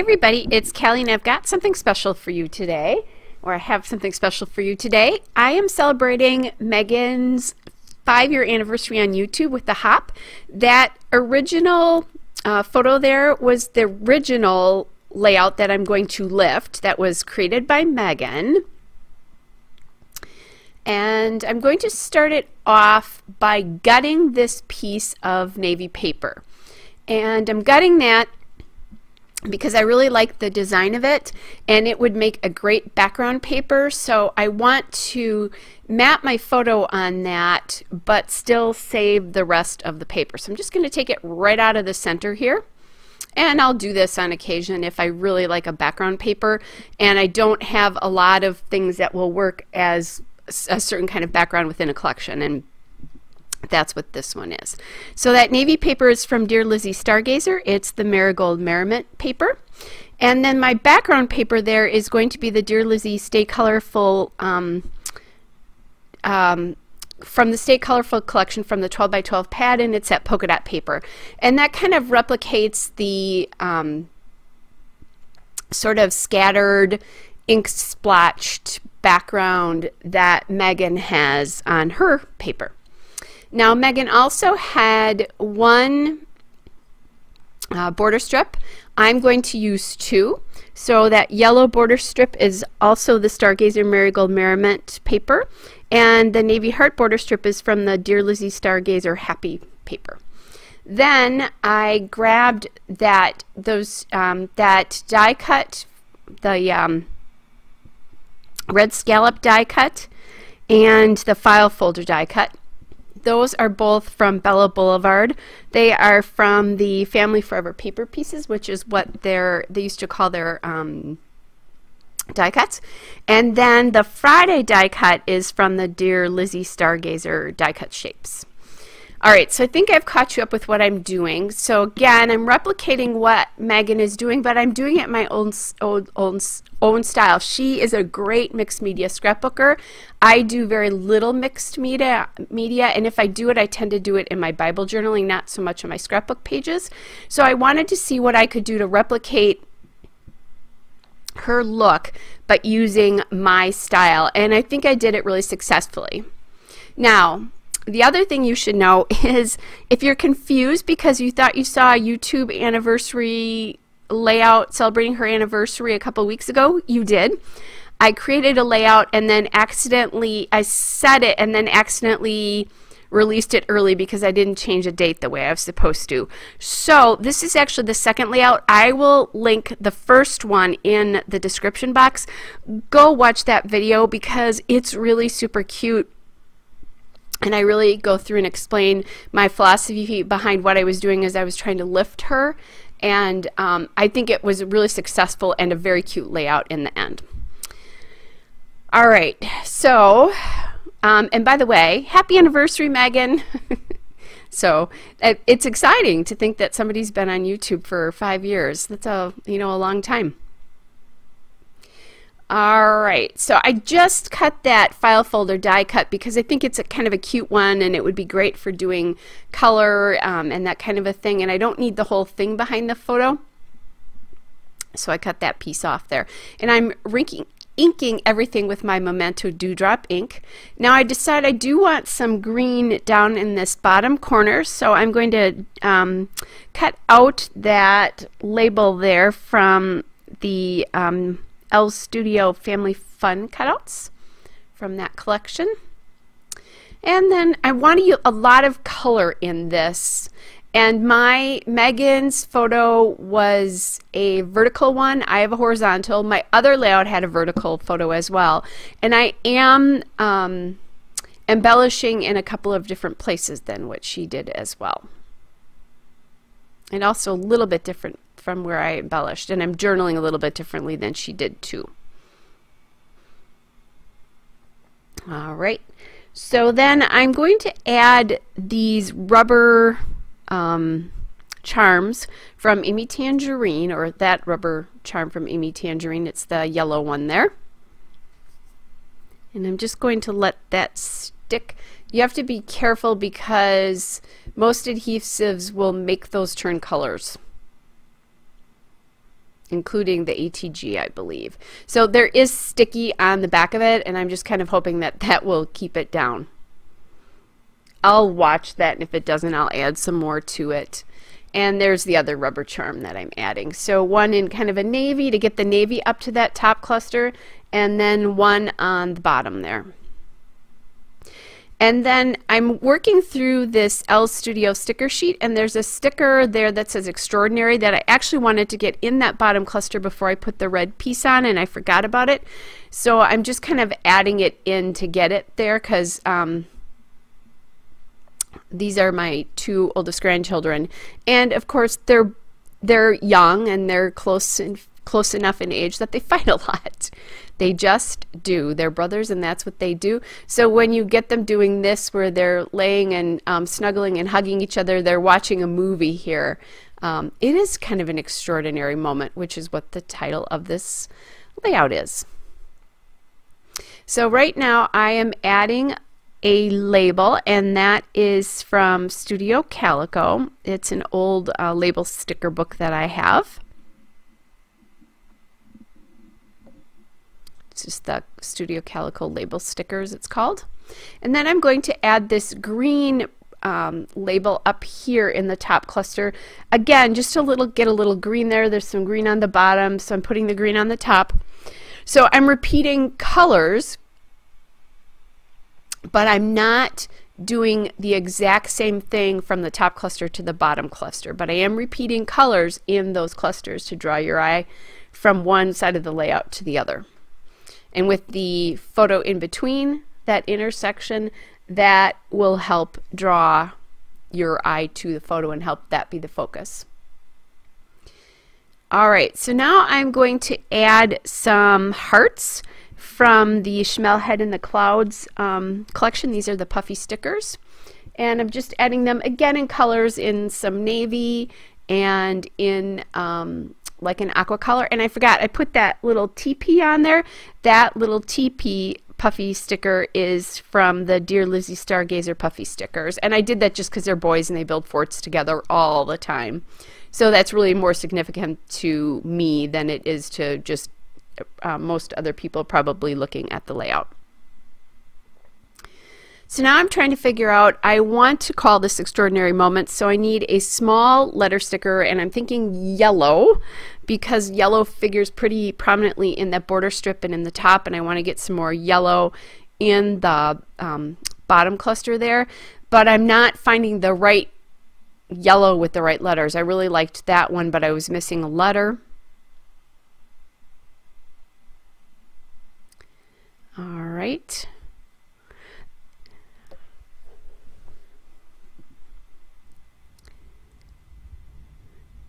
everybody, it's Callie and I've got something special for you today, or I have something special for you today. I am celebrating Megan's 5-year anniversary on YouTube with the hop. That original photo there was the original layout that I'm going to lift that was created by Megan. And I'm going to start it off by gutting this piece of navy paper. And I'm gutting that because I really like the design of it, and it would make a great background paper. So I want to map my photo on that, but still save the rest of the paper. So I'm just going to take it right out of the center here. And I'll do this on occasion if I really like a background paper and I don't have a lot of things that will work as a certain kind of background within a collection, and that's what this one is. So that navy paper is from Dear Lizzie Stargazer. It's the Marigold Merriment paper. And then my background paper there is going to be the Dear Lizzie Stay Colorful from the Stay Colorful collection from the 12 by 12 pad, and it's that polka dot paper. And that kind of replicates the sort of scattered ink splotched background that Megan has on her paper. Now Megan also had one border strip. I'm going to use 2. So that yellow border strip is also the Stargazer Marigold Merriment paper, and the navy heart border strip is from the Dear Lizzie Stargazer Happy paper. Then I grabbed that die cut, the red scallop die cut and the file folder die cut. Those are both from Bella Boulevard. They are from the Family Forever paper pieces, which is what they used to call their die cuts. And then the Friday die cut is from the Dear Lizzie Stargazer die cut shapes. All right, so I think I've caught you up with what I'm doing. So again, I'm replicating what Megan is doing, but I'm doing it in my own style. She is a great mixed media scrapbooker. I do very little mixed media, and if I do it, I tend to do it in my Bible journaling, not so much on my scrapbook pages. So I wanted to see what I could do to replicate her look, but using my style, and I think I did it really successfully. Now, the other thing you should know is if you're confused because you thought you saw a YouTube anniversary layout celebrating her anniversary a couple weeks ago, you did. I created a layout and then I set it and then accidentally released it early because I didn't change the date the way I was supposed to. So this is actually the second layout. I will link the first one in the description box. Go watch that video because it's really super cute. And I really go through and explain my philosophy behind what I was doing as I was trying to lift her. And I think it was really successful and a very cute layout in the end. All right, so, and by the way, happy anniversary, Megan. So it's exciting to think that somebody's been on YouTube for 5 years. That's a long time. All right, so I just cut that file folder die cut because I think it's a kind of a cute one and it would be great for doing color and that kind of a thing, and I don't need the whole thing behind the photo. So I cut that piece off there. And I'm inking everything with my Memento Dewdrop ink. Now I decided I do want some green down in this bottom corner, so I'm going to cut out that label there from the L's Studio Family Fun cutouts from that collection. And then I want to use a lot of color in this, and Megan's photo was a vertical one. I have a horizontal. My other layout had a vertical photo as well, and I am embellishing in a couple of different places than what she did as well, and also a little bit different from where I embellished, and I'm journaling a little bit differently than she did too. All right, so then I'm going to add these rubber charms from Amy Tangerine, or that rubber charm from Amy Tangerine. It's the yellow one there, and I'm just going to let that stick. You have to be careful because most adhesives will make those turn colors. including the ATG, I believe. So there is sticky on the back of it, and I'm just kind of hoping that that will keep it down. I'll watch that, and if it doesn't, I'll add some more to it. And there's the other rubber charm that I'm adding. So one in kind of a navy to get the navy up to that top cluster, and then one on the bottom there. And then I'm working through this L Studio sticker sheet, and there's a sticker there that says Extraordinary that I actually wanted to get in that bottom cluster before I put the red piece on, and I forgot about it. So I'm just kind of adding it in to get it there, because these are my two oldest grandchildren, and of course they're young and they're close enough in age that they fight a lot. They just do. They're brothers, and that's what they do. So when you get them doing this, where they're laying and snuggling and hugging each other, they're watching a movie here. It is kind of an extraordinary moment, which is what the title of this layout is. So right now I am adding a label, and that is from Studio Calico. It's an old label sticker book that I have. It's just the Studio Calico label stickers, it's called. And then I'm going to add this green label up here in the top cluster. Again, just get a little green there. There's some green on the bottom, so I'm putting the green on the top. So I'm repeating colors, but I'm not doing the exact same thing from the top cluster to the bottom cluster, but I am repeating colors in those clusters to draw your eye from one side of the layout to the other. And with the photo in between that intersection, that will help draw your eye to the photo and help that be the focus. All right, so now I'm going to add some hearts from the Schmel Head in the Clouds collection. These are the puffy stickers, and I'm just adding them again in colors, in some navy and in like an aqua color. And I forgot, I put that little teepee on there. That little teepee puffy sticker is from the Dear Lizzie Stargazer puffy stickers, and I did that just because they're boys and they build forts together all the time. So that's really more significant to me than it is to just most other people probably looking at the layout. So now I'm trying to figure out, I want to call this Extraordinary Moment, so I need a small letter sticker, and I'm thinking yellow, because yellow figures pretty prominently in that border strip and in the top, and I want to get some more yellow in the bottom cluster there, but I'm not finding the right yellow with the right letters. I really liked that one, but I was missing a letter. All right.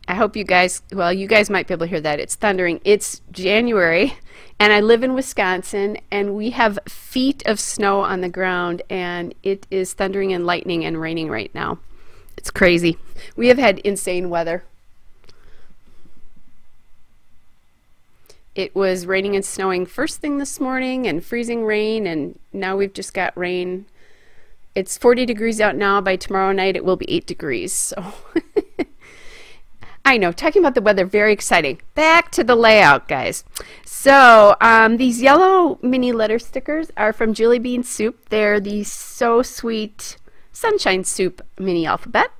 I hope you guys, well, you guys might be able to hear that. It's thundering. It's January, and I live in Wisconsin, and we have feet of snow on the ground, and it is thundering and lightning and raining right now. It's crazy. We have had insane weather. It was raining and snowing first thing this morning, and freezing rain, and now we've just got rain. It's 40 degrees out now. By tomorrow night it will be 8 degrees. So I know, talking about the weather, very exciting. Back to the layout, guys. So these yellow mini letter stickers are from Julie Bean Soup. They're the So Sweet Sunshine Soup mini alphabet.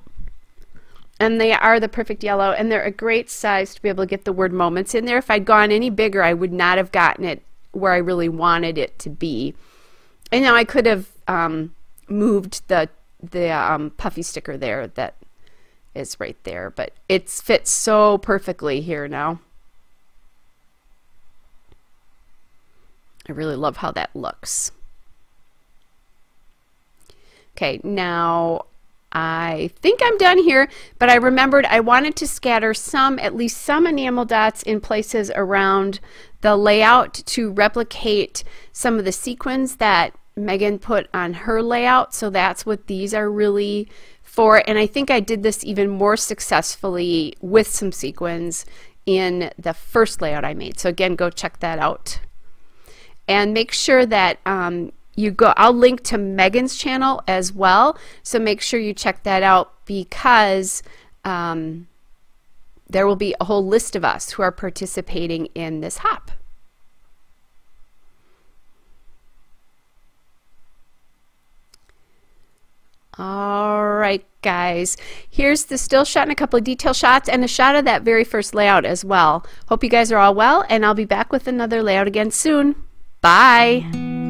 And they are the perfect yellow, and they're a great size to be able to get the word moments in there. If I'd gone any bigger, I would not have gotten it where I really wanted it to be. And now I could have moved the puffy sticker there that is right there, but it fits so perfectly here now. I really love how that looks. Okay, now I think I'm done here, but I remembered I wanted to scatter some, at least some enamel dots in places around the layout to replicate some of the sequins that Megan put on her layout. So that's what these are really for, and I think I did this even more successfully with some sequins in the first layout I made. So again, go check that out. And make sure that I'll link to Megan's channel as well, so make sure you check that out, because there will be a whole list of us who are participating in this hop. All right, guys, here's the still shot and a couple of detail shots and a shot of that very first layout as well. Hope you guys are all well, and I'll be back with another layout again soon. Bye.